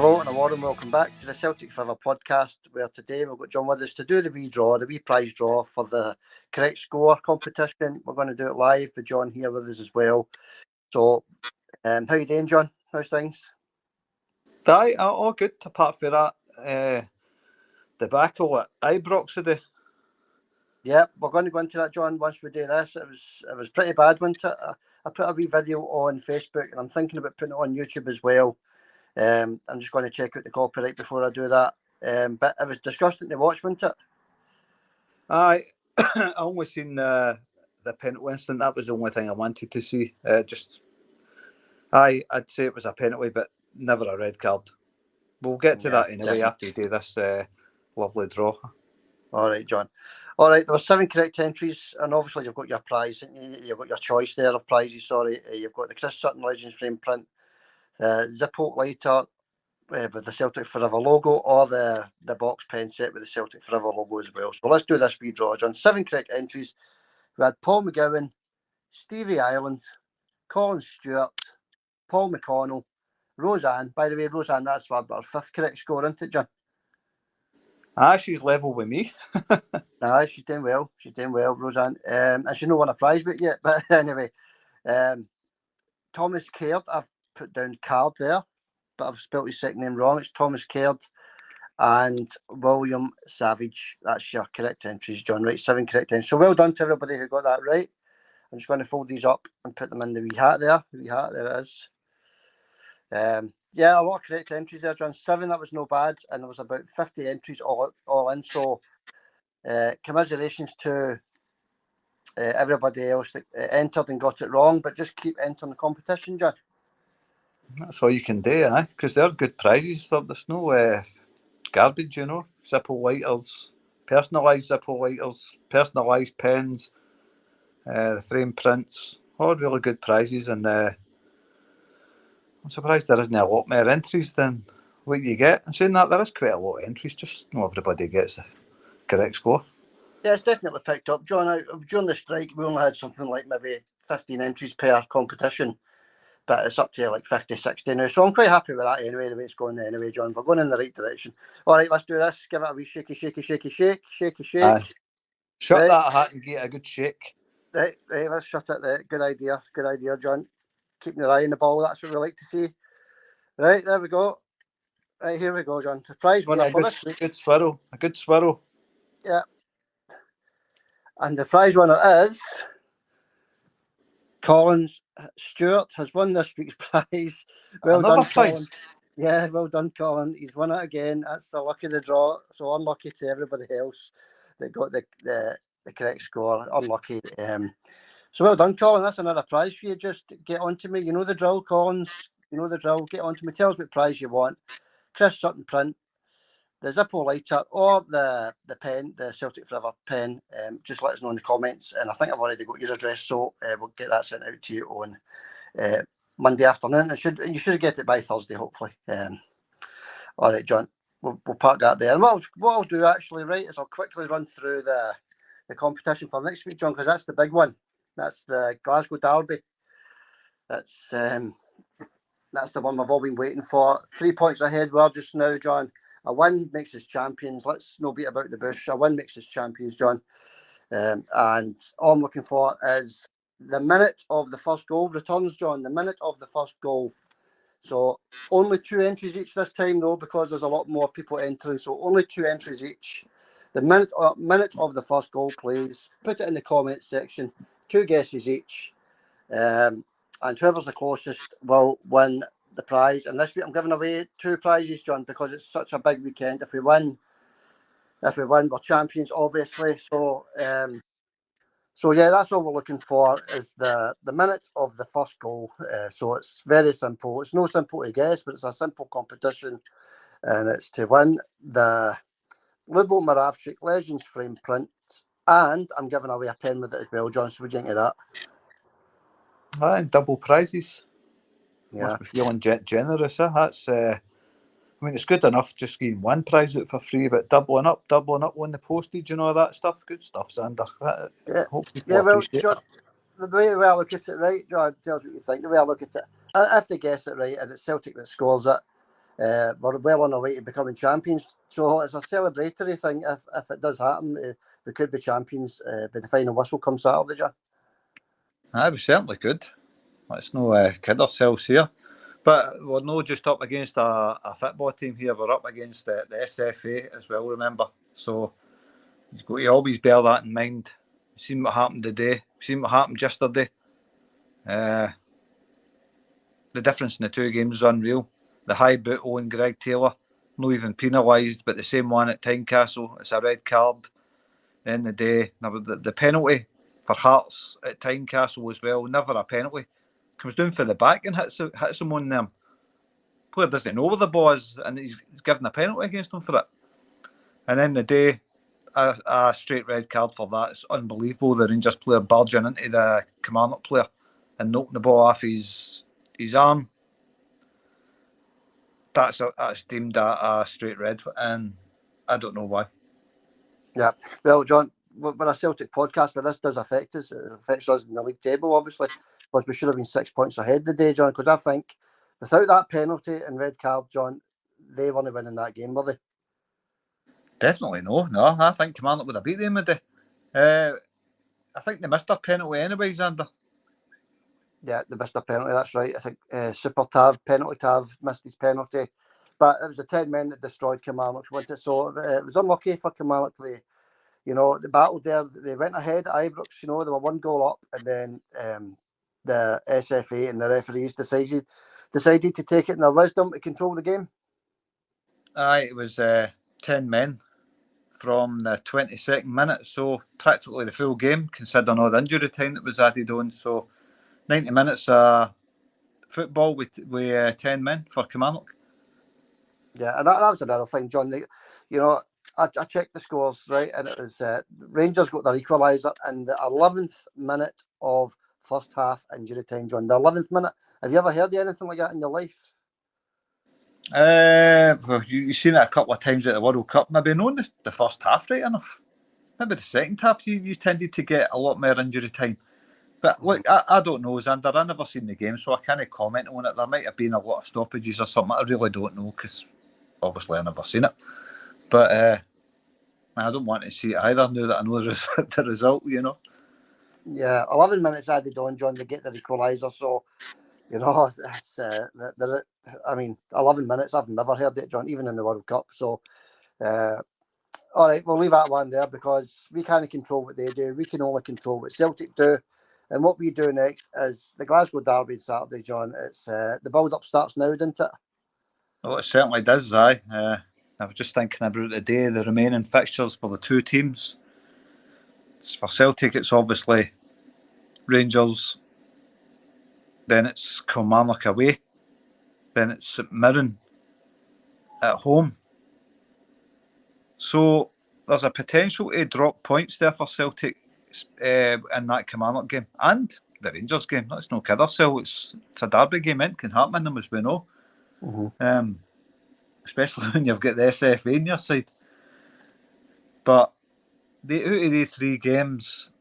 Hello and a warm welcome back to the Celtic Forever podcast, where today we've got John with us to do the wee prize draw for the correct score competition. We're going to do it live with John here with us as well. So, how you doing, John? How's things? Aye, all good, apart from that debacle at Ibrox today. Yeah, we're going to go into that, John, once we do this. It was pretty bad, wasn't it? I put a wee video on Facebook and I'm thinking about putting it on YouTube as well. I'm just going to check out the copyright before I do that. But it was disgusting to watch, wasn't it? Aye, I only seen the penalty incident. That was the only thing I wanted to see. I'd say it was a penalty, but never a red card. We'll get to that anyway after we do this lovely draw. All right, John. All right, there were 7 correct entries, and obviously you've got your prize. You've got your choice there of prizes. Sorry, you've got the Chris Sutton Legends frame print, Zippo lighter with the Celtic Forever logo, or the box pen set with the Celtic Forever logo as well. So let's do this wee draw, John. 7 correct entries. We had Paul McGowan, Stevie Ireland, Colin Stewart, Paul McConnell, Roseanne. By the way, Roseanne, that's our 5th correct score, isn't it, John? She's level with me. Aye, she's doing well. She's doing well, Roseanne. And she's not won a prize book yet. But anyway, Thomas Caird, I've put down Card there, but I've spelt his second name wrong. It's Thomas Caird and William Savage. That's your correct entries, John. Right, 7 correct entries. So well done to everybody who got that right. I'm just going to fold these up and put them in the wee hat there. The wee hat, there it is. Yeah, a lot of correct entries there, John. 7, that was no bad. And there was about 50 entries all in. So commiserations to everybody else that entered and got it wrong, but just keep entering the competition, John. That's all you can do, because they're good prizes. There's no garbage, Zippo lighters, personalised Zippo lighters, personalised pens, the frame prints, all really good prizes, and I'm surprised there isn't a lot more entries than what you get. And saying that, there is quite a lot of entries, just not everybody gets the correct score. Yeah, it's definitely picked up, John. During the strike, we only had something like maybe 15 entries per competition, but it's up to like 50, 60 now. So I'm quite happy with that anyway, the way it's going anyway, John. We're going in the right direction. All right, let's do this. Give it a wee shaky, shaky, shaky, shake, shaky, shake. Aye. Shut that hat and get a good shake. Right, let's shut it there. Good idea, John. Keeping your eye on the ball, that's what we like to see. Right, there we go. Right, here we go, John. The prize winner for this week. A good swirl. Yeah. And the prize winner is Colin Stewart has won this week's prize. Well Another done, prize. Colin. Yeah, well done, Colin. He's won it again. That's the luck of the draw. So unlucky to everybody else that got the correct score. Unlucky. So well done, Colin. That's another prize for you. Just get on to me. You know the drill, Collins. You know the drill. Get on to me. Tell us what prize you want. Chris Sutton print, the Zippo lighter, or the pen, the Celtic Forever pen. Just let us know in the comments. And I think I've already got your address, so we'll get that sent out to you on Monday afternoon. You should get it by Thursday, hopefully. All right, John. We'll park that there. And what I'll do actually, right, is I'll quickly run through the competition for next week, John, because that's the big one. That's the Glasgow Derby. That's the one we've all been waiting for. 3 points ahead well just now, John. A win makes us champions. Let's no beat about the bush. A win makes us champions, John. And all I'm looking for is the minute of the first goal returns, John. The minute of the first goal. So only 2 entries each this time, though, because there's a lot more people entering. So only 2 entries each. The minute of the first goal, please. Put it in the comments section. 2 guesses each. And whoever's the closest will win the prize. And this week I'm giving away 2 prizes, John, because it's such a big weekend. If we win, we're champions, obviously. So yeah, that's all we're looking for is the minute of the first goal. So it's very simple. It's no simple to guess, but it's a simple competition, and it's to win the Lubo Moravchik Legends frame print. And I'm giving away a pen with it as well, John. So we do into that. Aye, double prizes. Yeah. Must be feeling generous. That's. I mean, it's good enough just getting 1 prize out for free, but doubling up on the postage and all that stuff. Good stuff, Zander. Yeah. Hope people appreciate John, that. the way I look at it, right, John, tell us what you think. The way I look at it, if they guess it right and it's Celtic that scores it, we're well on our way to becoming champions. So it's a celebratory thing. If it does happen, we could be champions by the final whistle come Saturday, John. We certainly could. Let's no kid ourselves here. But we're not just up against a football team here, we're up against the SFA as well, remember. So you've got to always bear that in mind. We've seen what happened today, we've seen what happened yesterday. The difference in the two games is unreal. The high boot on Greg Taylor, not even penalised, but the same one at Tynecastle, it's a red card. In the day, the penalty for Hearts at Tynecastle as well, never a penalty. Comes down for the back and hits him on them. Player doesn't know where the ball is, and he's given a penalty against him for it. And in the day, a straight red card for that. It's unbelievable. The Rangers player barging into the Kilmarnock player and knocking the ball off his arm. That's deemed a straight red, and I don't know why. Yeah, well, John, we're a Celtic podcast, but this does affect us. It affects us in the league table, obviously, because we should have been 6 points ahead today, John. Because I think without that penalty and red card, John, they weren't winning that game, were they? Definitely no. I think Kilmarnock would have beat them today. I think they missed a penalty anyway, Zander. Yeah, they missed a penalty, that's right. I think Super Tav, penalty Tav, missed his penalty. But it was the 10 men that destroyed Kilmarnock. So it was unlucky for Kilmarnock. The battle there, they went ahead at Ibrox, they were 1 goal up, and then the SFA and the referees decided to take it in their wisdom to control the game. Aye, it was 10 men from the 22nd minute, so practically the full game, considering all the injury time that was added on. So 90 minutes football with 10 men for Kilmarnock. Yeah, and that was another thing, John. I checked the scores, right, and it was Rangers got their equaliser in the 11th minute of first half injury time, John. The 11th minute. Have you ever heard of anything like that in your life? Well, you've seen it a couple of times at the World Cup, maybe not the first half right enough. Maybe the second half you tended to get a lot more injury time. But look, I don't know, Zander. I've never seen the game, so I can't comment on it. There might have been a lot of stoppages or something. I really don't know, because obviously I've never seen it. But I don't want to see it either, now that I know the result, Yeah, 11 minutes added on, John, to get the equaliser. So, that's, 11 minutes, I've never heard it, John, even in the World Cup. So, all right, we'll leave that one there, because we can't control what they do. We can only control what Celtic do. And what we do next is the Glasgow Derby Saturday, John. It's the build-up starts now, doesn't it? Well, it certainly does, aye. I was just thinking about today, the remaining fixtures for the two teams. For Celtic, it's obviously Rangers, then it's Kilmarnock away, then it's St Mirren at home. So there's a potential to drop points there for Celtic in that Kilmarnock game and the Rangers game. Let's not kid ourselves. It's a derby game. It can happen in them, as we know. Mm-hmm. Especially when you've got the SFA on your side. But out of the 3 games,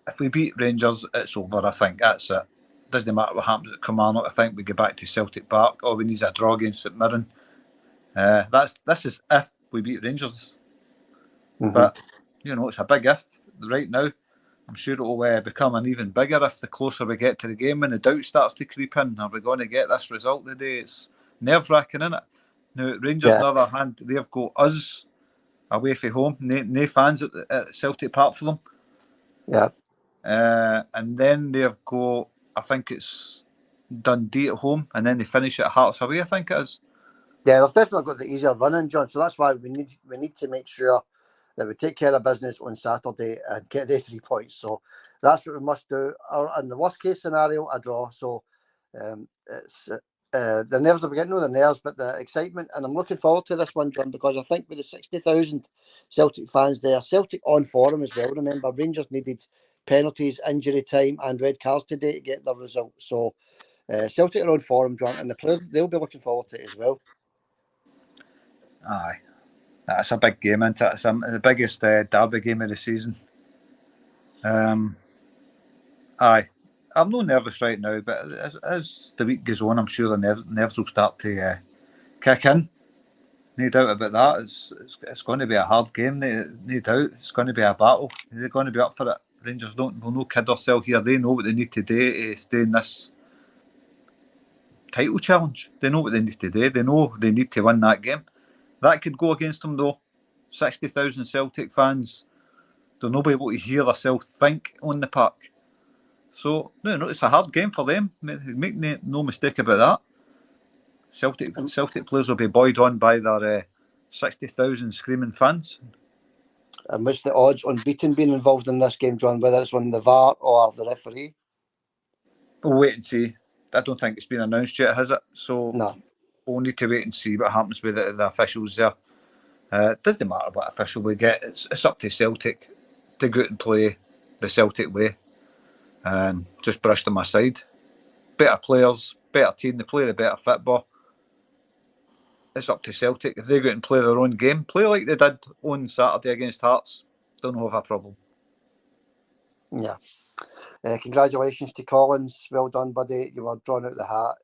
if we beat Rangers, it's over. I think that's it. Doesn't matter what happens at Kilmarnock. I think we go back to Celtic Park. All we need is a draw against St Mirren. This is if we beat Rangers. Mm-hmm. But it's a big if right now. I'm sure it will become an even bigger if the closer we get to the game and the doubt starts to creep in. Are we going to get this result today? It's nerve-wracking, isn't it? Now, Rangers, on the other hand, they've got us away from home. No fans at Celtic Park for them. Yeah. And then they've got, I think it's Dundee at home, and then they finish at Hearts away, I think it is. Yeah, they've definitely got the easier running, John. So that's why we need to make sure that we take care of business on Saturday and get the 3 points. So that's what we must do. Or in the worst case scenario, a draw. So it's the nerves are getting, no the nerves, but the excitement. And I'm looking forward to this one, John, because I think with the 60,000 Celtic fans there, Celtic on form as well. Remember, Rangers needed penalties, injury time, and red cards today to get the result. So Celtic are on form, John, and the players, they'll be looking forward to it as well. Aye. That's a big game, isn't it? It's the biggest derby game of the season. Aye. I'm not nervous right now, but as the week goes on, I'm sure the nerves will start to kick in. No doubt about that. It's going to be a hard game, no doubt. It's going to be a battle. They're going to be up for it. Rangers will no kid ourselves here. They know what they need to do to stay in this title challenge. They know what they need to do. They know they need to win that game. That could go against them though. 60,000 Celtic fans. They'll not be able to hear themselves think on the park. So, no, it's a hard game for them. Make no mistake about that. Celtic players will be buoyed on by their 60,000 screaming fans. And what's the odds on Beaton being involved in this game, John, whether it's on the VAR or the referee? We'll wait and see. I don't think it's been announced yet, has it? So no. We'll need to wait and see what happens with the officials there. It doesn't matter what official we get. It's up to Celtic to go out and play the Celtic way and just brush them aside. Better players, better team, they play the better football. It's up to Celtic. If they go out and play their own game, play like they did on Saturday against Hearts, they'll not have a problem. Yeah. Congratulations to Collins. Well done, buddy. You were drawn out the hat.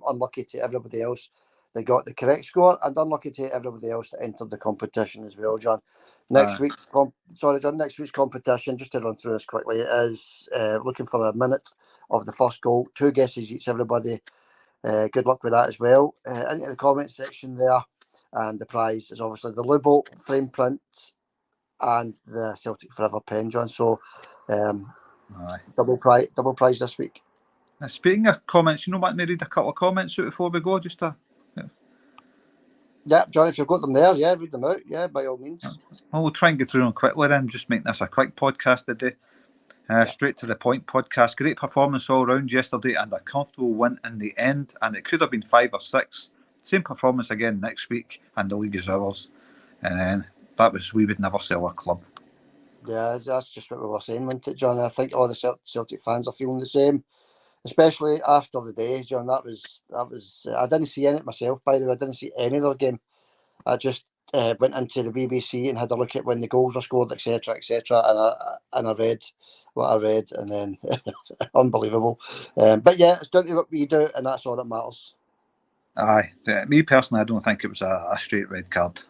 Unlucky to everybody else that got the correct score, and unlucky to everybody else that entered the competition as well, John. Next week's competition, just to run through this quickly, is looking for the minute of the first goal. 2 guesses each, everybody. Good luck with that as well. Into the comment section there, and the prize is obviously the Lubo frame print and the Celtic Forever pen, John. So double prize this week. Speaking of comments, you know what? Let me read a couple of comments out before we go, just to. Yeah, John, if you've got them there, read them out. Yeah, by all means. Well, we'll try and get through them quickly then, just make this a quick podcast today. Straight to the point podcast. Great performance all round yesterday and a comfortable win in the end, and it could have been 5 or 6. Same performance again next week, and the league is ours. And then that was, we would never sell our club. Yeah, that's just what we were saying, wasn't it, John? I think all the Celtic fans are feeling the same, especially after the day, John. That was. I didn't see any myself, by the way. I didn't see any of their game. I just went into the BBC and had a look at when the goals were scored, etc., and I read what I read, and then unbelievable. But yeah, it's down to what we do, and that's all that matters. Aye, me personally, I don't think it was a straight red card.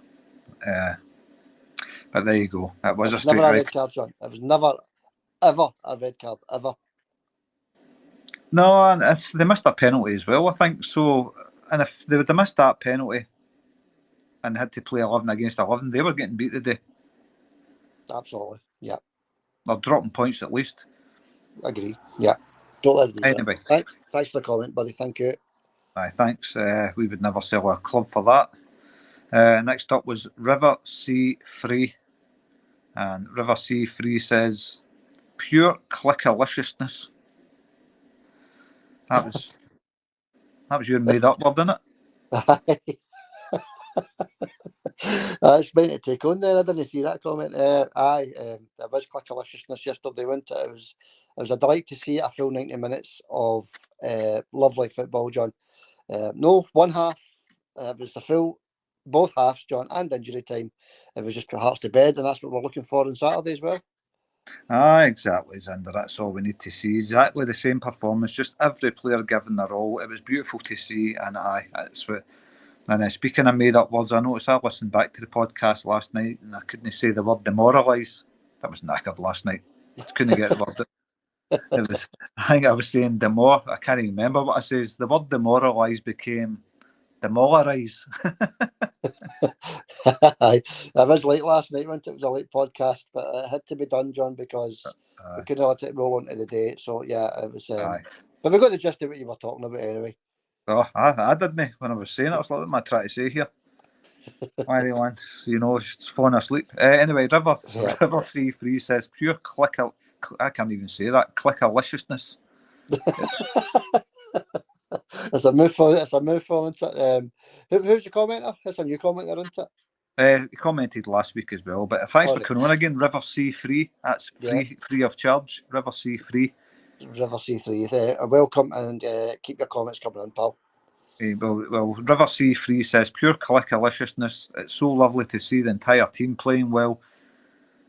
But there you go. It was a straight never a red card, John. It was never, ever a red card, ever. No, and if they missed a penalty as well, I think so. And if they would have missed that penalty and had to play 11 against 11, they were getting beat today. Absolutely, yeah. They're dropping points at least. Agree, yeah. Totally agree. Anyway. Thanks for the comment, buddy. Thank you. Aye, thanks. We would never sell our club for that. Next up was River Sea Free. And River Sea Free says, pure clickaliciousness. That was your made up word, isn't it? It's meant to take on there. I didn't see that comment. It was clickaliciousness yesterday, wasn't it? It was a delight to see a full 90 minutes of lovely football, John. No, one half. It was the full, both halves, John, and injury time. It was just hearts to bed, and that's what we're looking for on Saturday as well. Exactly, Zander. That's all we need to see. Exactly the same performance, just every player giving their all. It was beautiful to see, and that's what. And speaking of made up words, I noticed I listened back to the podcast last night, and I couldn't say the word demoralise. That was knackered last night. Couldn't get the word. It was. I think I was saying demor. I can't even remember what I says. The word demoralise became demolarise. It was late last night, wasn't it? It was a late podcast, but it had to be done, John, because we couldn't let it roll into the day. So yeah, it was. But we got the gist of what you were talking about anyway. Oh, I didn't. When I was saying it, I was like, what am I trying to say here? Why they want, just falling asleep. Anyway, River Sea Free says pure clicker. I can't even say that. Clickaliciousness. It's a mouthful. Isn't it? Who's the commenter? It's a new commenter, isn't it? He commented last week as well. But thanks for coming on again. River Sea Free. That's free of charge. River Sea Free. River Sea Free. Welcome, and keep your comments coming in, pal. Well, River Sea Free says pure clickaliciousness. It's so lovely to see the entire team playing well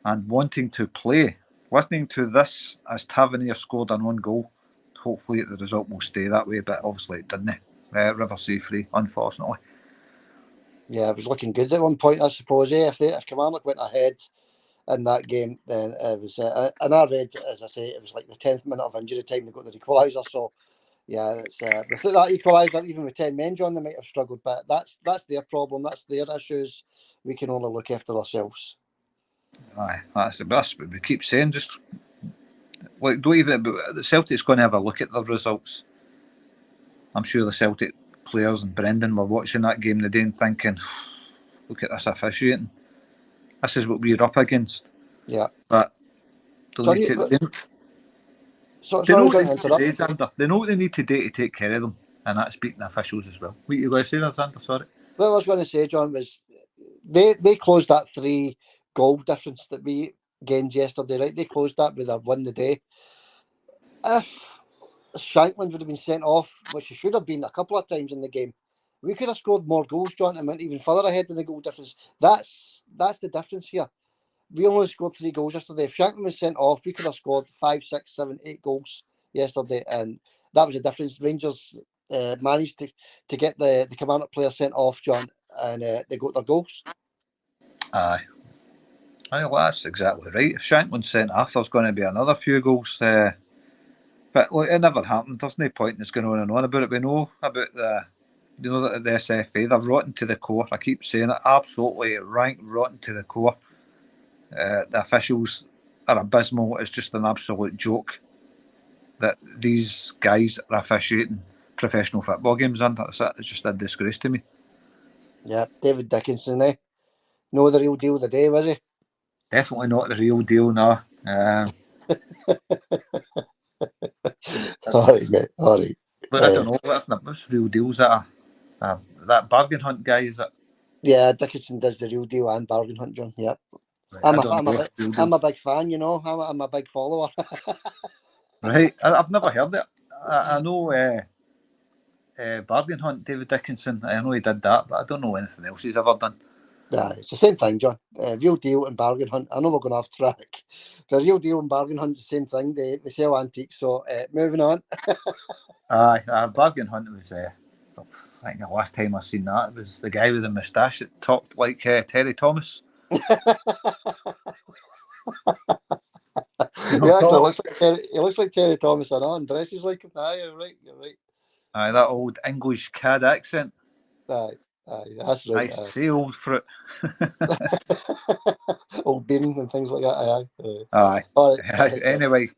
and wanting to play. Listening to this as Tavernier scored an own goal. hopefully the result will stay that way, but obviously it didn't. Riversea 3, unfortunately. Yeah, it was looking good at one point, I suppose. If Kilmarnock went ahead in that game, then it was. And I read, as I say, it was like the 10th minute of injury time they got the equaliser. So yeah, it's without that equaliser, even with 10 men, John, they might have struggled. But that's their problem. That's their issues. We can only look after ourselves. Aye, that's the best. But we keep saying, just like, don't even. The Celtic's going to have a look at the results. I'm sure the Celtic players and Brendan were watching that game today and thinking, look at this officiating. This is what we're up against. Yeah. But they know what they need to do to take care of them, and that's beating the officials as well. What you going to say there, Zander? Sorry. What I was going to say, John, was they closed that 3-goal difference that we gained yesterday, right? They closed that with a win the day. If Shankland would have been sent off, which he should have been a couple of times in the game, we could have scored more goals, John, and went even further ahead in the goal difference. That's the difference here. We only scored 3 goals yesterday. If Shankland was sent off, we could have scored 5, 6, 7, 8 goals yesterday, and that was the difference. Rangers managed to get the Kilmarnock player sent off, John, and they got their goals. Aye. Well, that's exactly right. If Shankland's sent off, there's going to be another few goals. But look, it never happened. There's no point in us going on and on about it. We know about the SFA. They're rotten to the core. I keep saying it. Absolutely rank rotten to the core. The officials are abysmal. It's just an absolute joke that these guys are officiating professional football games, and it's just a disgrace to me. Yeah, David Dickinson, no the real deal today, was he? Definitely not the real deal, no. All right, mate. All right. But I don't know what's real deal. Is that that bargain hunt guy? Is it? Yeah, Dickinson does the real deal and bargain hunt, John. Yep. Right, I'm a big fan, you know. I'm a big follower. Right, I've never heard it. I know bargain hunt, David Dickinson. I know he did that, but I don't know anything else he's ever done. Yeah, it's the same thing, John. Real deal and bargain hunt. I know we're going off track. The real deal and bargain hunt's the same thing. They sell antiques. So moving on. Aye, bargain hunt was. I think the last time I seen that was the guy with the moustache that talked like Terry Thomas. He looks like Terry Thomas, I know, and dresses like him. Aye, you're right. Aye, that old English cad accent. Aye, that's right. I say old fruit. Old bean and things like that. Aye. All right. Anyway,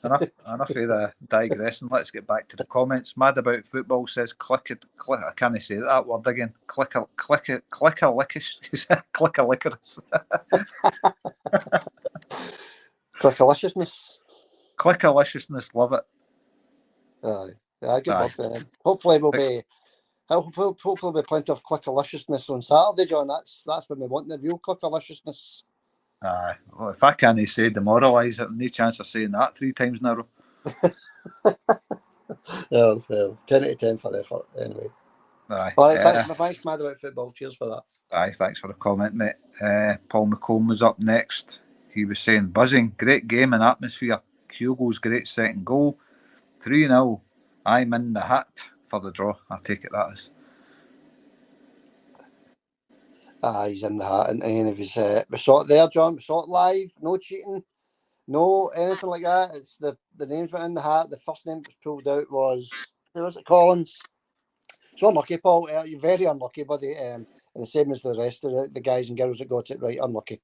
enough of the digressing. Let's get back to the comments. Mad About Football says, click. I can't say that word again. Click a lickish. Click a licorice. Clickaliciousness. Clickaliciousness, love it. Aye, good word. Hopefully we'll be. Hopefully we'll be plenty of clickaliciousness on Saturday, John. That's when we want the real clickaliciousness. Aye. Well, if I can't say demoralise it, no chance of saying that 3 times in a row. Well, 10 out of 10 for effort, anyway. Aye. All right, thanks, Mad About Football. Cheers for that. Aye, thanks for the comment, mate. Paul McComb was up next. He was saying, buzzing, great game and atmosphere. Kyogo's great second goal. 3-0. I'm in the hat for the draw. I take it that is. He's in the hat, and it was, we saw it there, John. We saw it live. No cheating, no anything like that. It's the names went in the hat. The first name that was pulled out was, who was it? Collins. So unlucky, Paul. You're very unlucky, buddy. And the same as the rest of the guys and girls that got it right. Unlucky.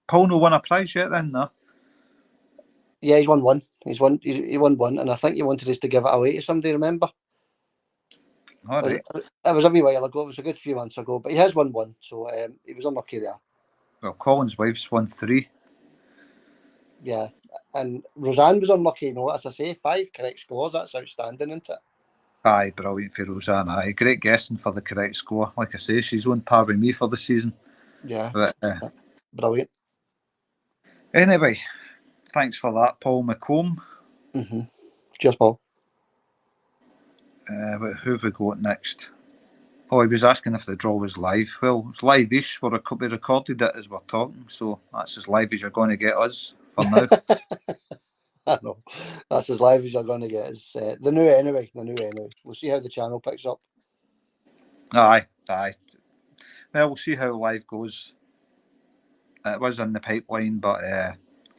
Paul no won a prize yet then, no? Yeah, he's won one. He won one, and I think he wanted us to give it away to somebody, remember? All right. It was a wee while ago. It was a good few months ago, but he has won one, so he was unlucky there. Well, Colin's wife's won 3. Yeah, and Roseanne was unlucky, as I say, 5 correct scores. That's outstanding, isn't it? Aye, brilliant for Roseanne. Aye, great guessing for the correct score. Like I say, she's on par with me for the season. Yeah, but, brilliant. Anyway, thanks for that, Paul McComb. Cheers, Paul. Who have we got next? Oh, he was asking if the draw was live. Well, it's live-ish. We recorded it as we're talking, so that's as live as you're going to get us for now. I know. That's as live as you're going to get. It's the new anyway. We'll see how the channel picks up. Aye. Well, we'll see how live goes. It was in the pipeline, but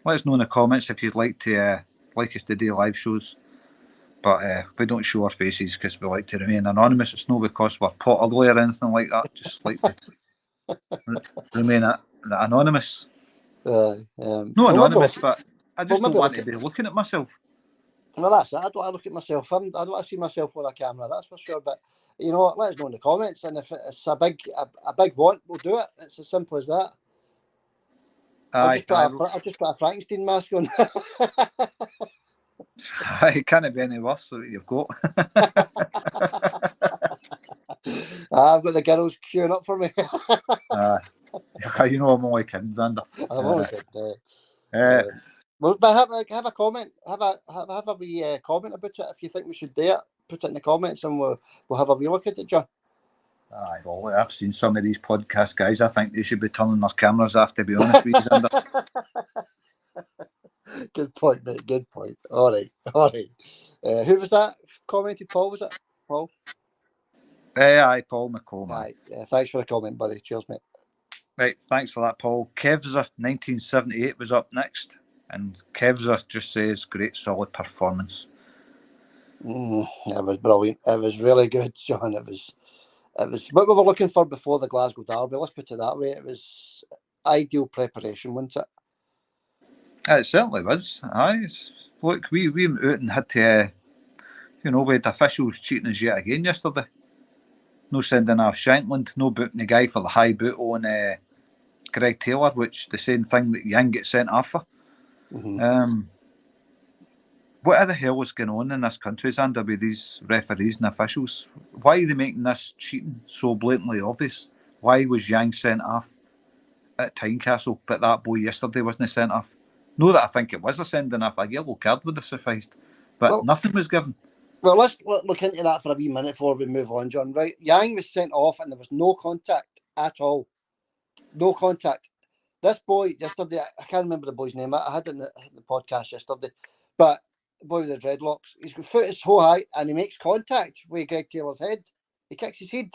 let us know in the comments if you'd like us to do live shows. But we don't show our faces because we like to remain anonymous. It's not because we're pot ugly or anything like that. Just like to remain anonymous. Not anonymous, but I just don't want to be looking at myself. Well, that's it. I don't want to look at myself. I don't want to see myself with a camera, that's for sure. But you know what? Let us know in the comments, and if it's a big want, we'll do it. It's as simple as that. I'll just put a Frankenstein mask on. It can't be any worse than what you've got. I've got the girls queuing up for me. You know I'm only kidding, Zander. I'm only kidding. Well, but have a comment. Have a wee comment about it. If you think we should do it, put it in the comments, and we'll have a wee look at it, John. Aye, well, I've seen some of these podcast guys. I think they should be turning their cameras off, to be honest with you, Zander. Good point, mate. Good point. All right. Who was that commented? Paul, was it? Paul? Aye, Paul McCall. Aye. Thanks for the comment, buddy. Cheers, mate. Right, thanks for that, Paul. Kevza 1978 was up next, and Kevza just says, great solid performance. It was brilliant. It was really good, John. It was what we were looking for before the Glasgow Derby. Let's put it that way. It was ideal preparation, wasn't it? It certainly was. Aye. Look, we went out and had to, we had officials cheating us yet again yesterday. No sending off Shankland, no booting the guy for the high boot on Greg Taylor, which the same thing that Yang gets sent off for. Mm-hmm. What the hell is going on in this country, Zander, with these referees and officials? Why are they making this cheating so blatantly obvious? Why was Yang sent off at Tynecastle, but that boy yesterday wasn't sent off? No, that I think it was a sending off. A yellow card would have sufficed, but nothing was given. Well, let's look into that for a wee minute before we move on, John. Right, Yang was sent off, and there was no contact at all. No contact. This boy yesterday, I can't remember the boy's name. I had it in the podcast yesterday, but the boy with the dreadlocks, his foot is so high, and he makes contact with Greg Taylor's head. He kicks his head.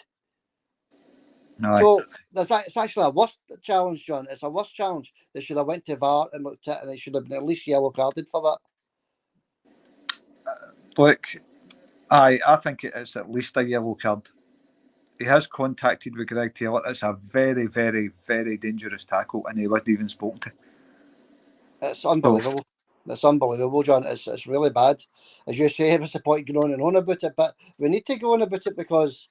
No. So it's actually a worse challenge, John. It's a worse challenge. They should have went to VAR and looked at it, and they should have been at least yellow carded for that. Look, I think it's at least a yellow card. He has contacted with Greg Taylor. It's a very, very, very dangerous tackle, and he wasn't even spoken to. It's unbelievable. It's unbelievable, John. It's really bad. As you say, there's a point going on and on about it, but we need to go on about it because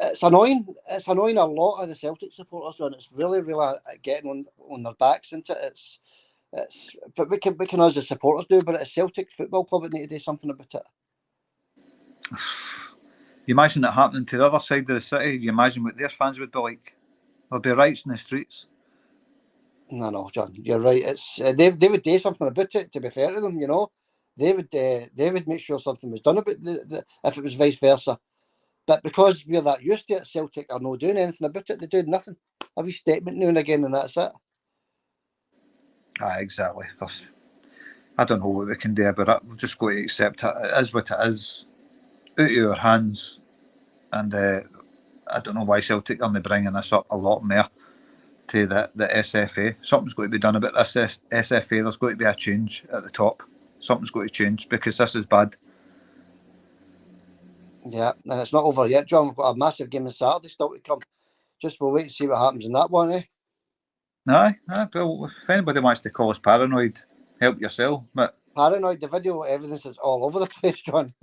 it's annoying. It's annoying a lot of the Celtic supporters, John. It's really, really getting on their backs, isn't it? But we can us as supporters do, but it's Celtic Football Club that need to do something about it. You imagine it happening to the other side of the city. You imagine what their fans would be like. There'll be riots in the streets. No, John, you're right. It's they would do something about it. To be fair to them, they would make sure something was done about if it was vice versa. But because we're that used to it, Celtic are not doing anything about it. They do nothing. A wee statement now and again, and that's it. Exactly. I don't know what we can do about it. We've just got to accept it. It is what it is. Out of our hands, and I don't know why Celtic are bringing this up a lot more to the SFA. Something's got to be done about this SFA. There's got to be a change at the top. Something's got to change because this is bad. Yeah, and it's not over yet, John. We've got a massive game on Saturday still to come. Just we'll wait and see what happens in that one, eh? Aye. Well, if anybody wants to call us paranoid, help yourself. But paranoid, the video evidence is all over the place, John.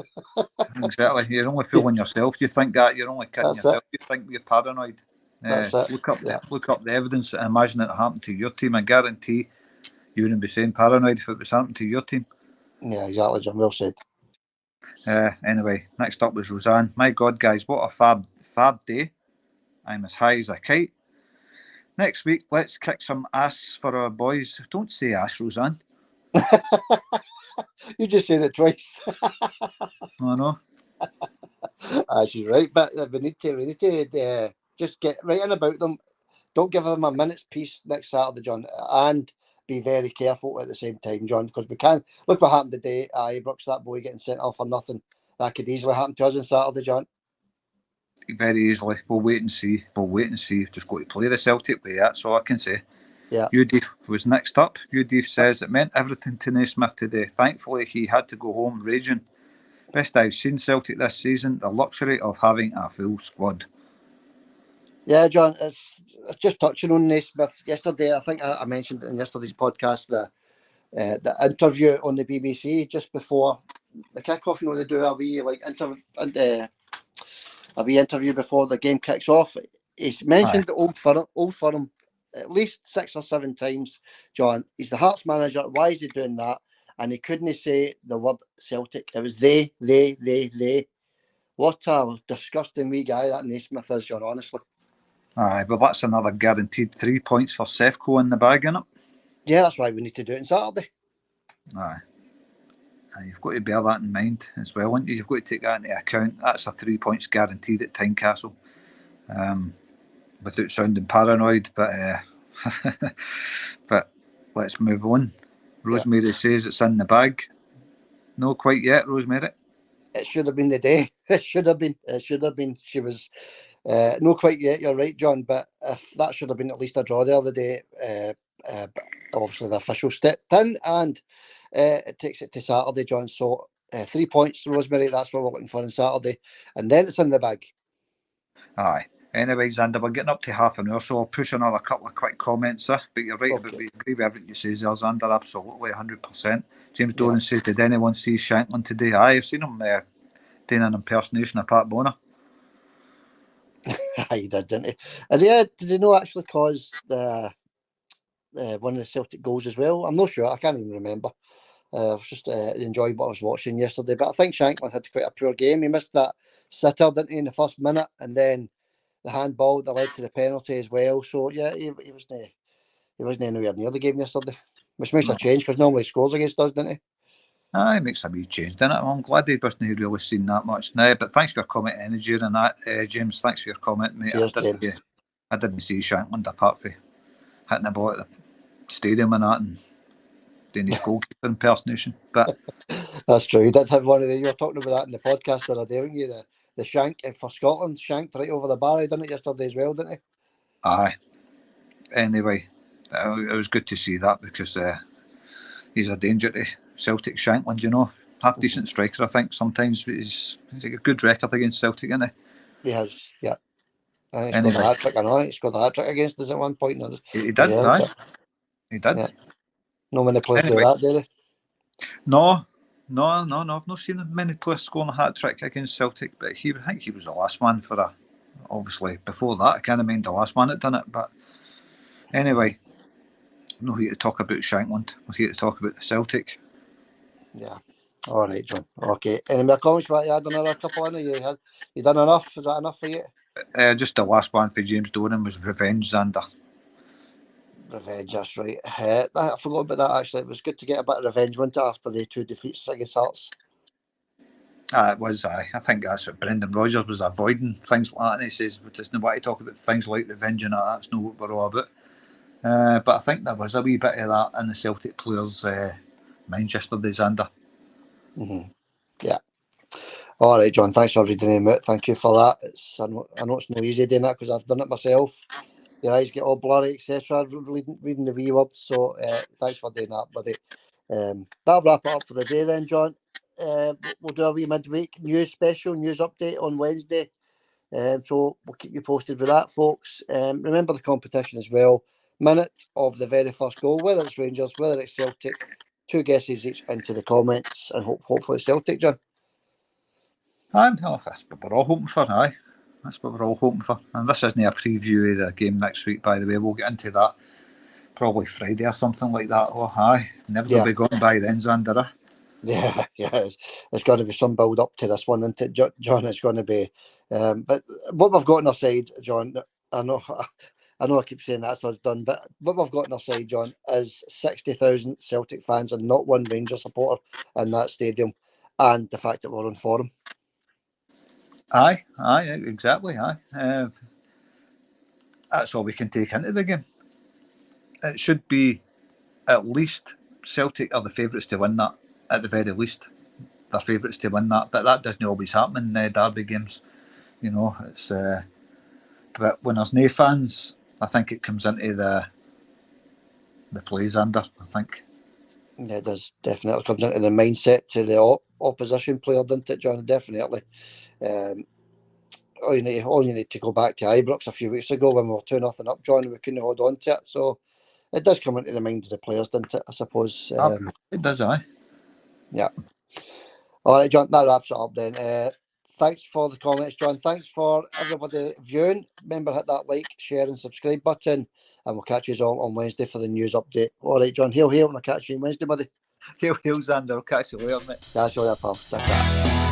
Exactly. You're only fooling yourself. You think that. You're only kidding yourself. You think you're paranoid. Look up the evidence and imagine it happened to your team. I guarantee you wouldn't be saying paranoid if it was happening to your team. Yeah, exactly, John. Well said. Anyway, next up was Roseanne. My God, guys, what a fab day. I'm as high as a kite. Next week, let's kick some ass for our boys. Don't say ass, Roseanne. You just said it twice. I know. She's right, but we need to just get right in about them. Don't give them a minute's peace next Saturday, John. And be very careful at the same time, John, because we can't look what happened today. Ibrox, that boy getting sent off for nothing. That could easily happen to us on Saturday, John. Very easily. We'll wait and see. Just got to play the Celtic way. That's all I can say. Yeah. Udif was next up. Udif says it meant everything to Naismith today. Thankfully, he had to go home raging. Best I've seen Celtic this season. The luxury of having a full squad. Yeah, John, it's just touching on Naismith. Yesterday, I think I mentioned in yesterday's podcast the interview on the BBC just before the kickoff. You know, they do a wee interview before the game kicks off. He's mentioned Old Firm at least 6 or 7 times. John, he's the Hearts manager. Why is he doing that? And he couldn't say the word Celtic. It was they. What a disgusting wee guy that Naismith is, John, honestly. Aye, but that's another guaranteed 3 points for Sefco in the bag, innit? Yeah, that's why we need to do it on Saturday. Aye. You've got to bear that in mind as well, haven't you? You've got to take that into account. That's a 3 points guaranteed at Tynecastle. Without sounding paranoid, but but let's move on. Rosemary says it's in the bag. No, quite yet, Rosemary. It should have been the day. It should have been. She was not quite yet. You're right, John. But if that should have been at least a draw the other day. But obviously the official stepped in, and it takes it to Saturday, John. So 3 points, Rosemary. That's what we're looking for on Saturday, and then it's in the bag. Aye. Anyway, Zander, we're getting up to half an hour, so I'll push another couple of quick comments, sir. But you're right, Okay. we agree with everything you say there, Zander, absolutely, 100%. James Doran says, did anyone see Shanklin today? Aye, I've seen him doing an impersonation of Pat Bonner. He did, didn't he? And yeah, did he not actually cause the one of the Celtic goals as well? I'm not sure. I can't even remember. I was just enjoying what I was watching yesterday. But I think Shanklin had quite a poor game. He missed that sitter, didn't he, in the first minute, and then the handball that led to the penalty as well. So yeah, he wasn't anywhere near the game yesterday, which makes a change because normally he scores against us, didn't he? Aye, it makes a wee change, doesn't it? I'm glad he wasn't really seen that much now. But thanks for your comment, energy and that, James. Thanks for your comment, mate. Cheers, James. I didn't see Shanklin apart from hitting the ball at the stadium and that, and doing his goalkeeper impersonation. But that's true. He did have one of the. You were talking about that in the podcast the other day, weren't you? The shank for Scotland, shanked right over the bar. He done it yesterday as well, didn't he? Aye. Anyway, it was good to see that because he's a danger to Celtic, Shanklin, you know. Half decent striker, I think. Sometimes he's got a good record against Celtic, isn't he? He has, yeah. I think he scored a hat trick. I know he scored a hat trick against us at one point. He did, aye. He did. Yeah. No many players do that, do they? No. I've not seen many players scoring a hat trick against Celtic, but I think he was the last one for obviously before that. I can't mind the last one that done it, but anyway, I'm not here to talk about Shankland. We're here to talk about the Celtic. Yeah. All right, John. Okay. Any more comments about you? Had another couple in? You done enough? Is that enough for you? Just the last one for James Doran was revenge, Zander. Revenge, that's right. I forgot about that actually. It was good to get a bit of revenge, wasn't it, after the 2 defeats against Hearts? It was. I think that's what Brendan Rodgers was avoiding, things like that. And he says, "We just not want to talk about things like revenge and that's not what we're all about." But I think there was a wee bit of that in the Celtic players' minds yesterday, Zander. Mm-hmm. Yeah. All right, John. Thanks for reading them out. Thank you for that. I know it's no easy doing that because I've done it myself. Your eyes get all blurry, etc. Reading the wee words. So thanks for doing that, buddy. That'll wrap it up for the day then, John. We'll do a wee midweek news update on Wednesday. So we'll keep you posted with that, folks. Remember the competition as well. Minute of the very first goal, whether it's Rangers, whether it's Celtic. 2 guesses each into the comments, and hopefully Celtic, John. Aye, that's what we're all hoping for, aye. That's what we're all hoping for. And this isn't a preview of the game next week, by the way. We'll get into that probably Friday or something like that. Oh, aye. Never will be gone by then, Zander. Yeah, it's got to be some build up to this one, isn't it, John? It's going to be. But what we've got on our side, John, I know I keep saying that's us done, but what we've got on our side, John, is 60,000 Celtic fans and not one Rangers supporter in that stadium, and the fact that we're on form. Aye, exactly, aye. That's all we can take into the game. It should be at least Celtic are the favourites to win that. At the very least, they're favourites to win that. But that doesn't always happen in derby games. You know, it's but when there's no fans, I think it comes into the play, Zander. I think. Yeah, it does definitely comes into the mindset to the opposition player, doesn't it, John? Definitely. All you need to go back to Ibrox a few weeks ago when we were 2-0 up, John, and we couldn't hold on to it. So it does come into the mind of the players, doesn't it? I suppose. It does, aye. Yeah. All right, John, that wraps it up then. Thanks for the comments, John. Thanks for everybody viewing. Remember, hit that like, share, and subscribe button, and we'll catch you all on Wednesday for the news update. All right, John, hail, and I'll catch you on Wednesday, buddy. Hail, Zander. I'll catch you later, mate. Catch you later, pal. Ta-ta.